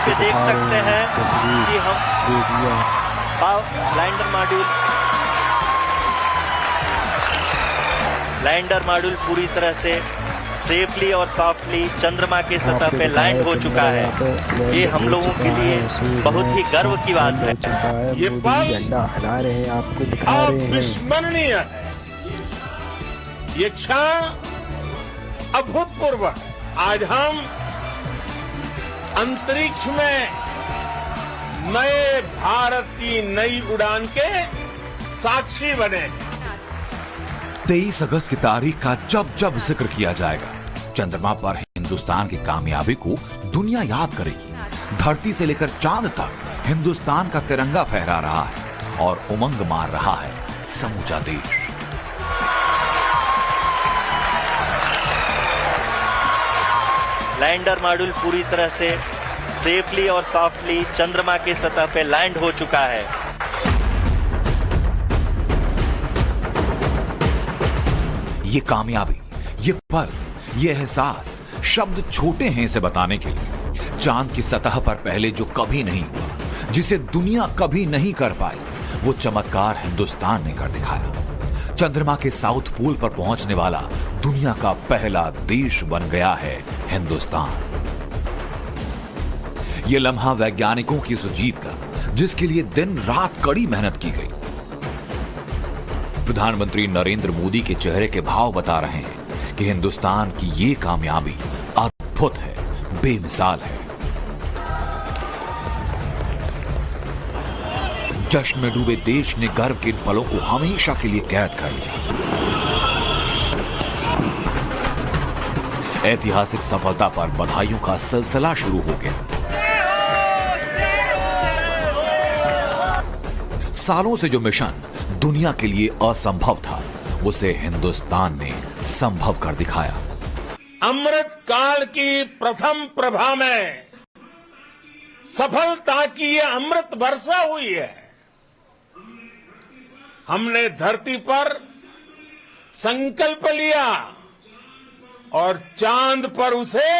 पे देख सकते हैं कि हम लैंडर मॉड्यूल पूरी तरह से सेफली और सॉफ्टली चंद्रमा के सतह पे लैंड हो चुका है। ये हम लोगों के लिए बहुत ही गर्व की बात है। ये पल झंडा हिला रहे हैं, आपको दिखा रहे हैं, अविस्मरणीय है। ये क्षण अभूतपूर्व है। आज हम अंतरिक्ष में नए भारत की नई उड़ान के साक्षी बने। 23 अगस्त की तारीख का जब जब जिक्र किया जाएगा, चंद्रमा पर हिंदुस्तान की कामयाबी को दुनिया याद करेगी। धरती से लेकर चांद तक हिंदुस्तान का तिरंगा फहरा रहा है और उमंग मार रहा है समूचा देश। लैंडर मॉड्यूल पूरी तरह से सेफली और सॉफ्टली चंद्रमा के सतह पे लैंड हो चुका है। ये कामयाबी, ये पल, ये एहसास शब्द छोटे हैं इसे बताने के लिए। चांद की सतह पर पहले जो कभी नहीं हुआ, जिसे दुनिया कभी नहीं कर पाई, वो चमत्कार हिंदुस्तान ने कर दिखाया। चंद्रमा के साउथ पोल पर पहुंचने वाला दुनिया का पहला देश बन गया है हिंदुस्तान। ये लम्हा वैज्ञानिकों की उस जीत का, जिसके लिए दिन रात कड़ी मेहनत की गई। प्रधानमंत्री नरेंद्र मोदी के चेहरे के भाव बता रहे हैं कि हिंदुस्तान की ये कामयाबी अद्भुत है, बेमिसाल है। जश्न में डूबे देश ने गर्व के पलों को हमेशा के लिए कैद कर लिया। ऐतिहासिक सफलता पर बधाइयों का सिलसिला शुरू हो गया। सालों से जो मिशन दुनिया के लिए असंभव था, उसे हिंदुस्तान ने संभव कर दिखाया। अमृत काल की प्रथम प्रभा में सफलता की ये अमृत वर्षा हुई है। हमने धरती पर संकल्प लिया और चांद पर उसे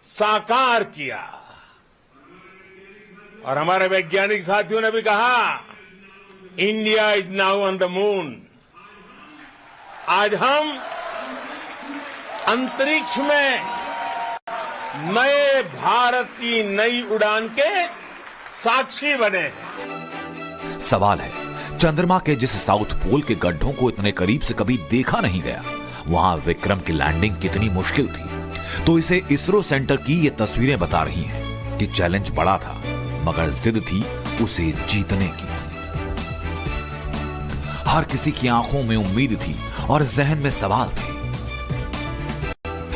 साकार किया। और हमारे वैज्ञानिक साथियों ने भी कहा, India is now on the moon. आज हम अंतरिक्ष में नए भारत की नई उड़ान के साक्षी बने। सवाल है, चंद्रमा के जिस साउथ पोल के गड्ढों को इतने करीब से कभी देखा नहीं गया, वहां विक्रम की लैंडिंग कितनी मुश्किल थी। तो इसे इसरो सेंटर की ये तस्वीरें बता रही हैं कि चैलेंज बड़ा था, मगर जिद थी उसे जीतने की। हर किसी की आंखों में उम्मीद थी और जहन में सवाल थे।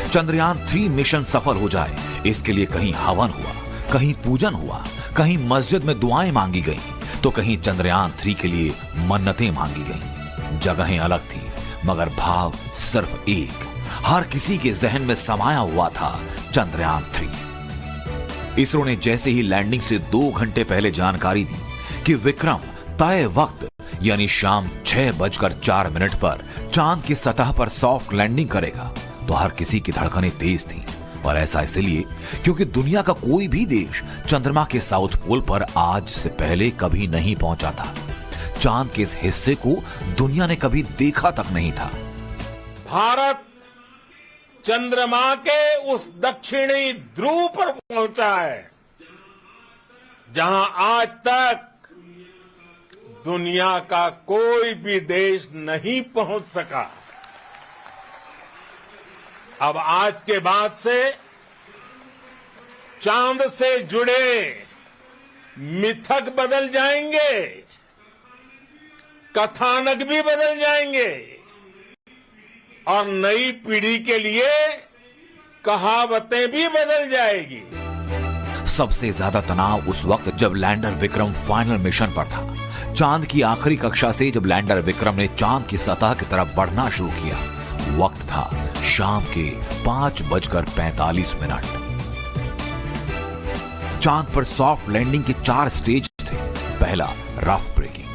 चंद्रयान 3 मिशन सफल हो जाए, इसके लिए कहीं हवन हुआ, कहीं पूजन हुआ, कहीं मस्जिद में दुआएं मांगी गईं, तो कहीं चंद्रयान 3 के लिए मन्नतें मांगी गईं। जगहें अलग थी, मगर भाव सिर्फ एक, हर किसी के जहन में समाया हुआ था चंद्रयान 3। इसरो ने जैसे ही लैंडिंग से 2 घंटे पहले जानकारी दी कि विक्रम तय वक्त यानी शाम 6:04 पर चांद की सतह पर सॉफ्ट लैंडिंग करेगा, तो हर किसी की धड़कनें तेज थीं। और ऐसा इसलिए क्योंकि दुनिया का कोई भी देश चंद्रमा के साउथ पोल पर आज से पहले कभी नहीं पहुंचा था। चांद के इस हिस्से को दुनिया ने कभी देखा तक नहीं था। भारत चंद्रमा के उस दक्षिणी ध्रुव पर पहुंचा है, जहां आज तक दुनिया का कोई भी देश नहीं पहुंच सका। अब आज के बाद से चांद से जुड़े मिथक बदल जाएंगे, कथानक भी बदल जाएंगे और नई पीढ़ी के लिए कहावतें भी बदल जाएगी। सबसे ज्यादा तनाव उस वक्त जब लैंडर विक्रम फाइनल मिशन पर था। चांद की आखिरी कक्षा से जब लैंडर विक्रम ने चांद की सतह की तरफ बढ़ना शुरू किया, वक्त था शाम के 5:45। चांद पर सॉफ्ट लैंडिंग के 4 स्टेज थे। पहला रफ ब्रेकिंग,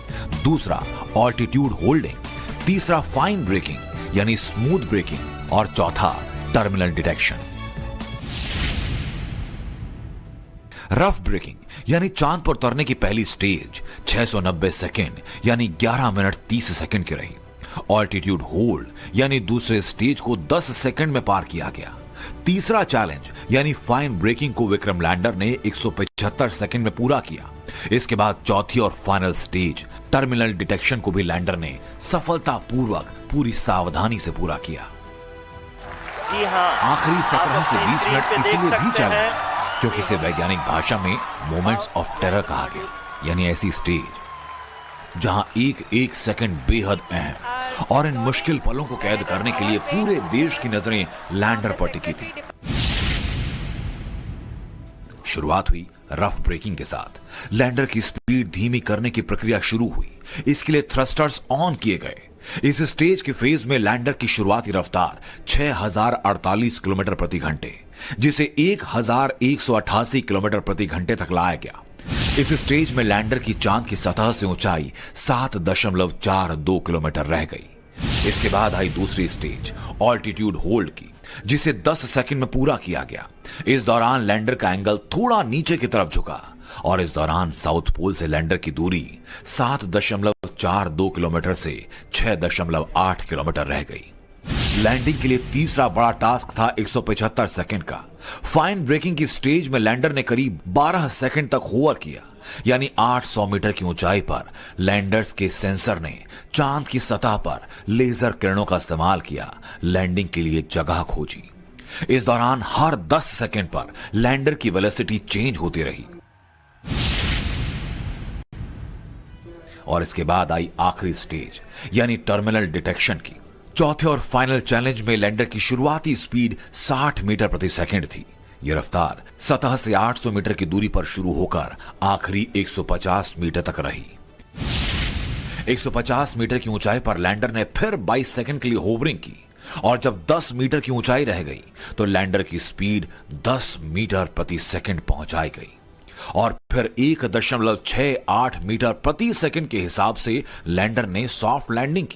दूसरा ऑल्टीट्यूड होल्डिंग, तीसरा फाइन ब्रेकिंग यानी स्मूथ ब्रेकिंग और चौथा टर्मिनल डिटेक्शन। रफ ब्रेकिंग यानी चांद पर उतरने की पहली स्टेज 690 सेकेंड यानी 11 मिनट 30 सेकेंड की रही। ऑल्टीट्यूड होल्ड यानी दूसरे स्टेज को 10 सेकेंड में पार किया गया। तीसरा चैलेंज यानी फाइन ब्रेकिंग को विक्रम लैंडर ने 175 सेकेंड में पूरा किया। इसके बाद चौथी और फाइनल स्टेज टर्मिनल डिटेक्शन को भी लैंडर ने सफलतापूर्वक पूरी सावधानी से पूरा किया। जी हाँ, आखिरी 17 से 20 मिनट आप अपनी इसीलिए स्क्रीन पे भी देख चला सकते हैं क्योंकि इसे वैज्ञानिक भाषा में मोमेंट्स ऑफ टेरर कहा गया, यानी ऐसी स्टेज जहां एक एक सेकंड बेहद अहम और इन मुश्किल पलों को कैद करने के लिए पूरे देश की नजरें लैंडर पर टिकी थी। शुरुआत हुई रफ ब्रेकिंग के साथ। लैंडर की स्पीड धीमी करने की प्रक्रिया शुरू हुई। इसके लिए थ्रस्टर्स ऑन किए गए। इस स्टेज के फेज में लैंडर की शुरुआती रफ्तार 6048 किलोमीटर प्रति घंटे, जिसे 1188 किलोमीटर प्रति घंटे तक लाया गया। इस स्टेज में लैंडर की चांद की सतह से ऊंचाई 7.42 किलोमीटर रह गई। इसके बाद आई दूसरी स्टेज ऑल्टीट्यूड होल्ड की, जिसे 10 सेकंड में पूरा किया गया। इस दौरान लैंडर का एंगल थोड़ा नीचे की तरफ झुका और इस दौरान साउथ पोल से लैंडर की दूरी 7.42 किलोमीटर से 6.8 किलोमीटर रह गई। लैंडिंग के लिए तीसरा बड़ा टास्क था 175 सेकंड का। फाइन ब्रेकिंग की स्टेज में लैंडर ने करीब 12 सेकंड तक होवर किया, यानी 800 मीटर की ऊंचाई पर लैंडर्स के सेंसर ने चांद की सतह पर लेजर किरणों का इस्तेमाल किया, लैंडिंग के लिए जगह खोजी। इस दौरान हर 10 सेकंड पर लैंडर की वेलोसिटी चेंज होती रही। और इसके बाद आई आखिरी स्टेज यानी टर्मिनल डिटेक्शन की। चौथे और फाइनल चैलेंज में लैंडर की शुरुआती स्पीड 60 मीटर प्रति सेकंड थी। यह रफ्तार सतह से 800 मीटर की दूरी पर शुरू होकर आखिरी 150 मीटर तक रही। 150 मीटर की ऊंचाई पर लैंडर ने फिर 22 सेकंड के लिए होवरिंग की और जब 10 मीटर की ऊंचाई रह गई तो लैंडर की स्पीड 10 मीटर प्रति सेकंड पहुंचाई गई और फिर 1.68 मीटर प्रति सेकंड के हिसाब से लैंडर ने सॉफ्ट लैंडिंग की।